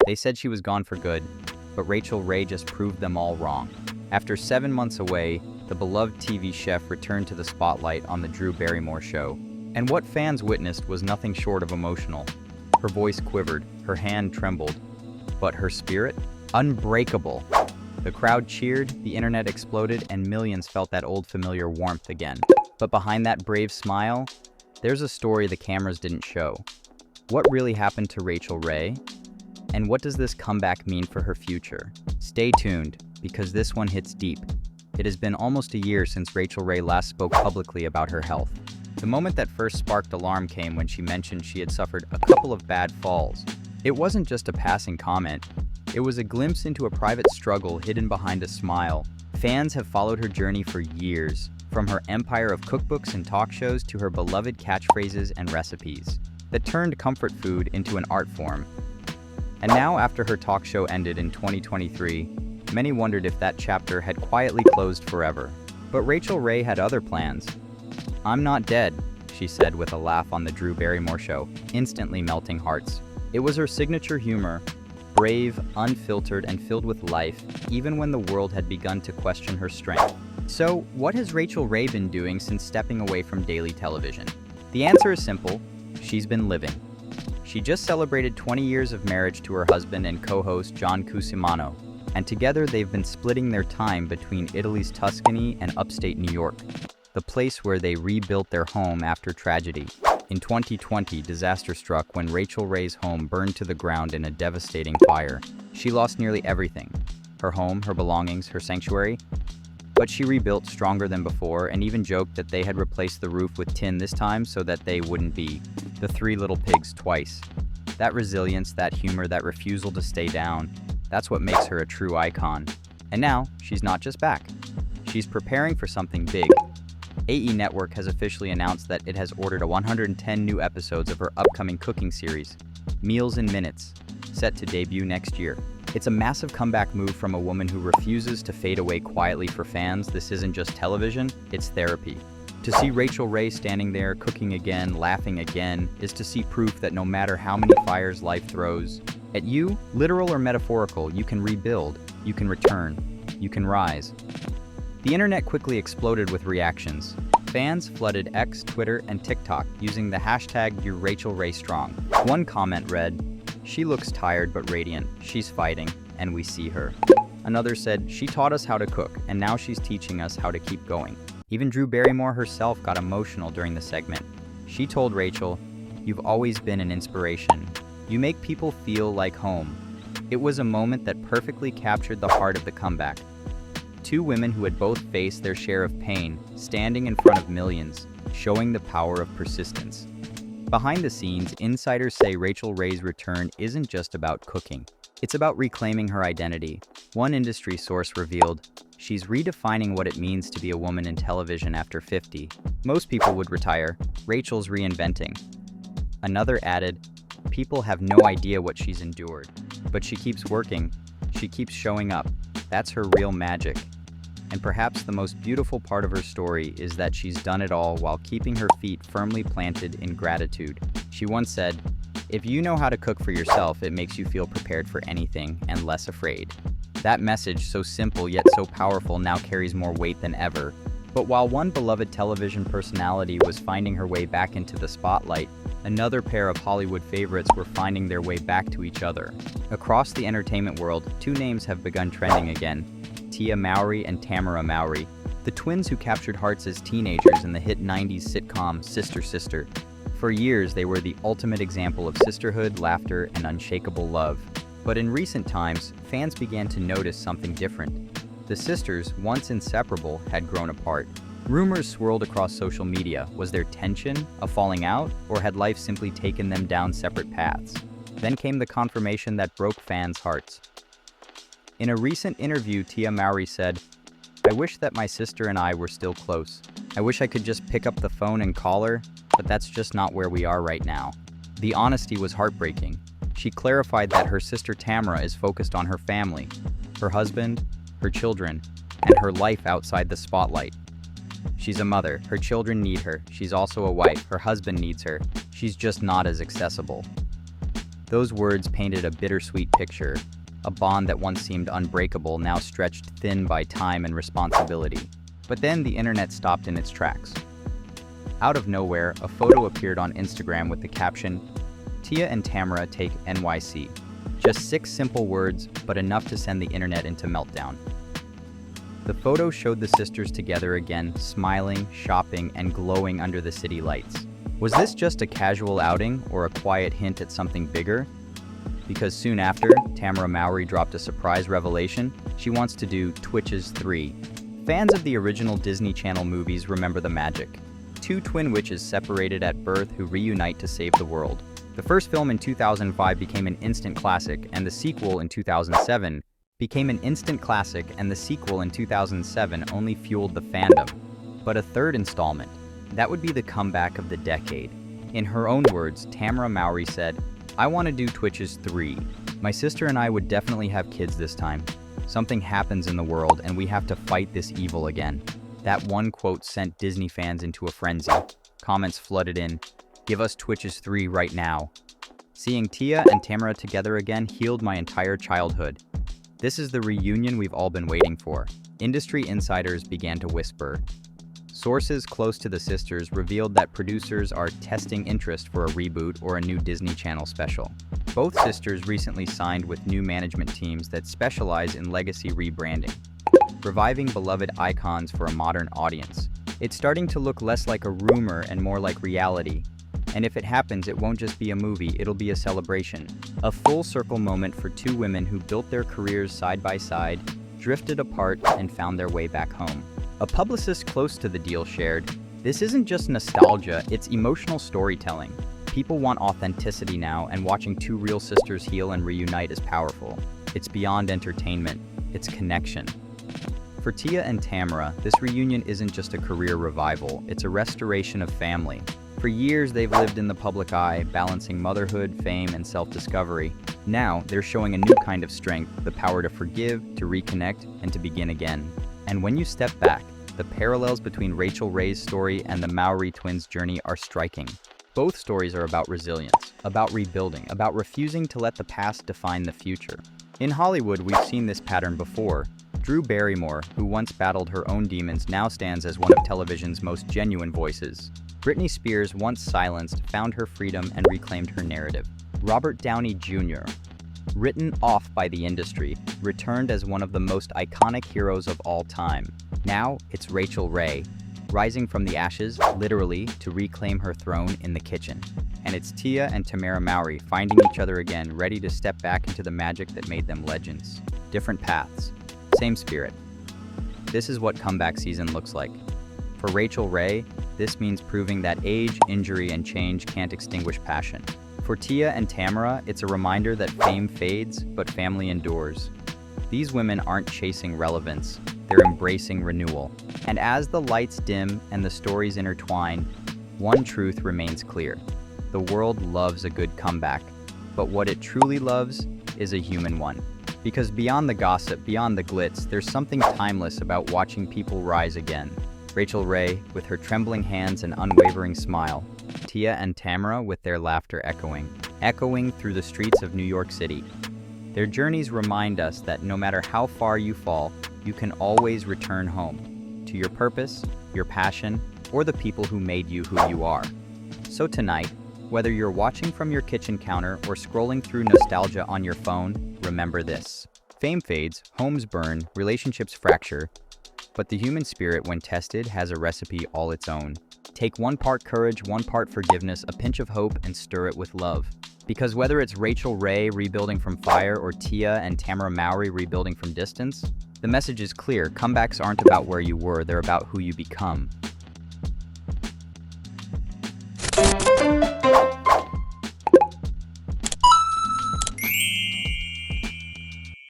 They said she was gone for good, but Rachael Ray just proved them all wrong. After 7 months away, the beloved TV chef returned to the spotlight on the Drew Barrymore show. And what fans witnessed was nothing short of emotional. Her voice quivered, her hand trembled, but her spirit? Unbreakable. The crowd cheered, the internet exploded, and millions felt that old familiar warmth again. But behind that brave smile, there's a story the cameras didn't show. What really happened to Rachael Ray? And what does this comeback mean for her future? Stay tuned, because this one hits deep. It has been almost a year since Rachael Ray last spoke publicly about her health. The moment that first sparked alarm came when she mentioned she had suffered a couple of bad falls. It wasn't just a passing comment. It was a glimpse into a private struggle hidden behind a smile. Fans have followed her journey for years, from her empire of cookbooks and talk shows to her beloved catchphrases and recipes that turned comfort food into an art form. And now, after her talk show ended in 2023, many wondered if that chapter had quietly closed forever. But Rachael Ray had other plans. "I'm not dead," she said with a laugh on the Drew Barrymore show, instantly melting hearts. It was her signature humor, brave, unfiltered, and filled with life, even when the world had begun to question her strength. So, what has Rachael Ray been doing since stepping away from daily television? The answer is simple: she's been living. She just celebrated 20 years of marriage to her husband and co-host John Cusimano, and together they've been splitting their time between Italy's Tuscany and upstate New York, the place where they rebuilt their home after tragedy. In 2020, disaster struck when Rachael Ray's home burned to the ground in a devastating fire. She lost nearly everything: her home, her belongings, her sanctuary. But she rebuilt stronger than before, and even joked that they had replaced the roof with tin this time so that they wouldn't be the three little pigs twice. That resilience, that humor, that refusal to stay down, that's what makes her a true icon. And now, she's not just back. She's preparing for something big. AE Network has officially announced that it has ordered 110 new episodes of her upcoming cooking series, Meals in Minutes, set to debut next year. It's a massive comeback move from a woman who refuses to fade away quietly for fans. This isn't just television, it's therapy. To see Rachael Ray standing there, cooking again, laughing again, is to see proof that no matter how many fires life throws at you, literal or metaphorical, you can rebuild, you can return, you can rise. The internet quickly exploded with reactions. Fans flooded X, Twitter, and TikTok using the hashtag #YourRachelRayStrong. One comment read, "She looks tired but radiant. She's fighting, and we see her." Another said, "She taught us how to cook, and now she's teaching us how to keep going." Even Drew Barrymore herself got emotional during the segment. She told Rachael, "You've always been an inspiration. You make people feel like home." It was a moment that perfectly captured the heart of the comeback. Two women who had both faced their share of pain, standing in front of millions, showing the power of persistence. Behind the scenes, insiders say Rachael Ray's return isn't just about cooking. It's about reclaiming her identity. One industry source revealed, she's redefining what it means to be a woman in television after 50. Most people would retire. Rachael's reinventing. Another added, people have no idea what she's endured. But she keeps working. She keeps showing up. That's her real magic. And perhaps the most beautiful part of her story is that she's done it all while keeping her feet firmly planted in gratitude. She once said, "If you know how to cook for yourself, it makes you feel prepared for anything and less afraid." That message, so simple yet so powerful, now carries more weight than ever. But while one beloved television personality was finding her way back into the spotlight, another pair of Hollywood favorites were finding their way back to each other. Across the entertainment world, two names have begun trending again: Tia Mowry and Tamera Mowry, the twins who captured hearts as teenagers in the hit 90s sitcom Sister Sister. For years, they were the ultimate example of sisterhood, laughter, and unshakable love. But in recent times, fans began to notice something different. The sisters, once inseparable, had grown apart. Rumors swirled across social media. Was there tension, a falling out, or had life simply taken them down separate paths? Then came the confirmation that broke fans' hearts. In a recent interview, Tia Mowry said, "I wish that my sister and I were still close. I wish I could just pick up the phone and call her, but that's just not where we are right now." The honesty was heartbreaking. She clarified that her sister Tamera is focused on her family, her husband, her children, and her life outside the spotlight. She's a mother. Her children need her. She's also a wife. Her husband needs her. She's just not as accessible. Those words painted a bittersweet picture, a bond that once seemed unbreakable now stretched thin by time and responsibility. But then the internet stopped in its tracks. Out of nowhere, a photo appeared on Instagram with the caption, "Tia and Tamera take NYC." Just 6 simple words, but enough to send the internet into meltdown. The photo showed the sisters together again, smiling, shopping, and glowing under the city lights. Was this just a casual outing or a quiet hint at something bigger? Because soon after, Tamera Mowry dropped a surprise revelation. She wants to do Twitches 3. Fans of the original Disney Channel movies remember the magic. 2 twin witches separated at birth who reunite to save the world. The first film in 2005 became an instant classic, and the sequel in 2007 only fueled the fandom. But a third installment, that would be the comeback of the decade. In her own words, Tamera Mowry said, "I want to do Twitches 3. My sister and I would definitely have kids this time. Something happens in the world and we have to fight this evil again." That one quote sent Disney fans into a frenzy. Comments flooded in, "Give us Twitches 3 right now." Seeing Tia and Tamera together again healed my entire childhood. This is the reunion we've all been waiting for. Industry insiders began to whisper. Sources close to the sisters revealed that producers are testing interest for a reboot or a new Disney Channel special. Both sisters recently signed with new management teams that specialize in legacy rebranding, reviving beloved icons for a modern audience. It's starting to look less like a rumor and more like reality. And if it happens, it won't just be a movie, it'll be a celebration. A full circle moment for 2 women who built their careers side by side, drifted apart, and found their way back home. A publicist close to the deal shared, "This isn't just nostalgia, it's emotional storytelling. People want authenticity now, and watching 2 real sisters heal and reunite is powerful. It's beyond entertainment, it's connection." For Tia and Tamera, this reunion isn't just a career revival, it's a restoration of family. For years, they've lived in the public eye, balancing motherhood, fame, and self-discovery. Now, they're showing a new kind of strength, the power to forgive, to reconnect, and to begin again. And when you step back, the parallels between Rachael Ray's story and the Mowry twins' journey are striking. Both stories are about resilience, about rebuilding, about refusing to let the past define the future. In Hollywood, we've seen this pattern before. Drew Barrymore, who once battled her own demons, now stands as one of television's most genuine voices. Britney Spears, once silenced, found her freedom and reclaimed her narrative. Robert Downey Jr., written off by the industry, returned as one of the most iconic heroes of all time. Now, it's Rachael Ray, rising from the ashes, literally, to reclaim her throne in the kitchen. And it's Tia and Tamera Mowry finding each other again, ready to step back into the magic that made them legends. Different paths, same spirit. This is what comeback season looks like. For Rachael Ray, this means proving that age, injury, and change can't extinguish passion. For Tia and Tamera, it's a reminder that fame fades, but family endures. These women aren't chasing relevance, they're embracing renewal. And as the lights dim and the stories intertwine, one truth remains clear. The world loves a good comeback, but what it truly loves is a human one. Because beyond the gossip, beyond the glitz, there's something timeless about watching people rise again. Rachael Ray with her trembling hands and unwavering smile. Tia and Tamera with their laughter echoing through the streets of New York City. Their journeys remind us that no matter how far you fall, you can always return home, to your purpose, your passion, or the people who made you who you are. So tonight, whether you're watching from your kitchen counter or scrolling through nostalgia on your phone, remember this. Fame fades, homes burn, relationships fracture, but the human spirit, when tested, has a recipe all its own. Take 1 part courage, 1 part forgiveness, a pinch of hope, and stir it with love. Because whether it's Rachael Ray rebuilding from fire or Tia and Tamera Mowry rebuilding from distance, the message is clear. Comebacks aren't about where you were, they're about who you become.